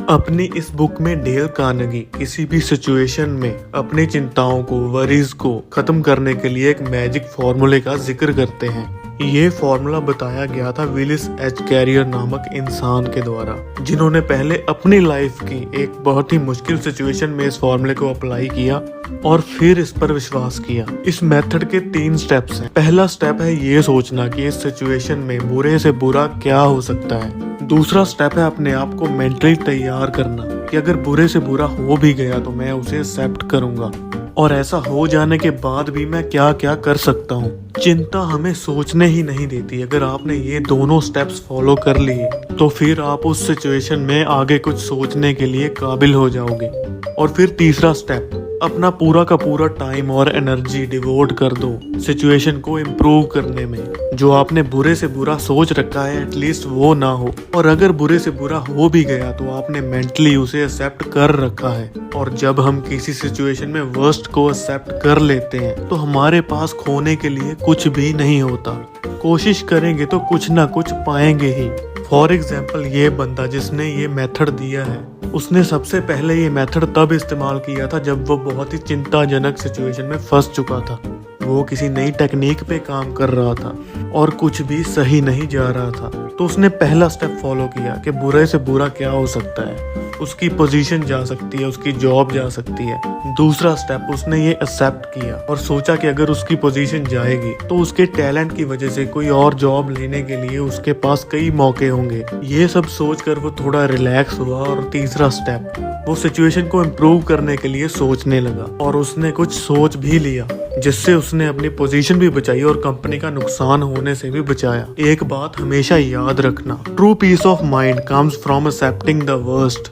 अपनी इस बुक में डेल कार्नेगी किसी भी सिचुएशन में अपनी चिंताओं को, वरीज को खत्म करने के लिए एक मैजिक फॉर्मूले का जिक्र करते हैं। ये फॉर्मूला बताया गया था विलिस एच कैरियर नामक इंसान के द्वारा, जिन्होंने पहले अपनी लाइफ की एक बहुत ही मुश्किल सिचुएशन में इस फॉर्मूले को अप्लाई किया और फिर इस पर विश्वास किया। इस मेथड के 3 स्टेप्स हैं। पहला स्टेप है ये सोचना कि इस सिचुएशन में बुरे से बुरा क्या हो सकता है। दूसरा स्टेप है अपने आप को मेंटली तैयार करना कि अगर बुरे से बुरा हो भी गया तो मैं उसे एक्सेप्ट करूंगा और ऐसा हो जाने के बाद भी मैं क्या क्या कर सकता हूँ। चिंता हमें सोचने ही नहीं देती। अगर आपने ये दोनों स्टेप्स फॉलो कर लिए तो फिर आप उस सिचुएशन में आगे कुछ सोचने के लिए काबिल हो जाओगे। और फिर तीसरा स्टेप, अपना पूरा का पूरा टाइम और एनर्जी डिवोट कर दो सिचुएशन को इम्प्रूव करने में। जो आपने बुरे से बुरा सोच रखा है एटलीस्ट वो ना हो, और अगर बुरे से बुरा हो भी गया तो आपने मेंटली उसे एक्सेप्ट कर रखा है। और जब हम किसी सिचुएशन में वर्स्ट को एक्सेप्ट कर लेते हैं तो हमारे पास खोने के लिए कुछ भी नहीं होता। कोशिश करेंगे तो कुछ ना कुछ पाएंगे ही। फॉर एग्जाम्पल, ये बंदा जिसने ये मेथड दिया है उसने सबसे पहले ये मेथड तब इस्तेमाल किया था जब वो बहुत ही चिंताजनक सिचुएशन में फंस चुका था। वो किसी नई टेक्निक पे काम कर रहा था और कुछ भी सही नहीं जा रहा था, तो उसने पहला स्टेप फॉलो किया कि बुरे से बुरा क्या हो सकता है। उसकी पोजीशन जा सकती है, उसकी जॉब जा सकती है। दूसरा स्टेप, उसने ये एक्सेप्ट किया और सोचा कि अगर उसकी पोजीशन जाएगी तो उसके टैलेंट की वजह से कोई और जॉब लेने के लिए उसके पास कई मौके होंगे। ये सब सोचकर वो थोड़ा रिलैक्स हुआ और तीसरा स्टेप, वो सिचुएशन को इम्प्रूव करने के लिए सोचने लगा और उसने कुछ सोच भी लिया जिससे उसने अपनी पोजीशन भी बचाई और कंपनी का नुकसान होने से भी बचाया। एक बात हमेशा याद रखना, true peace of mind comes from accepting the worst.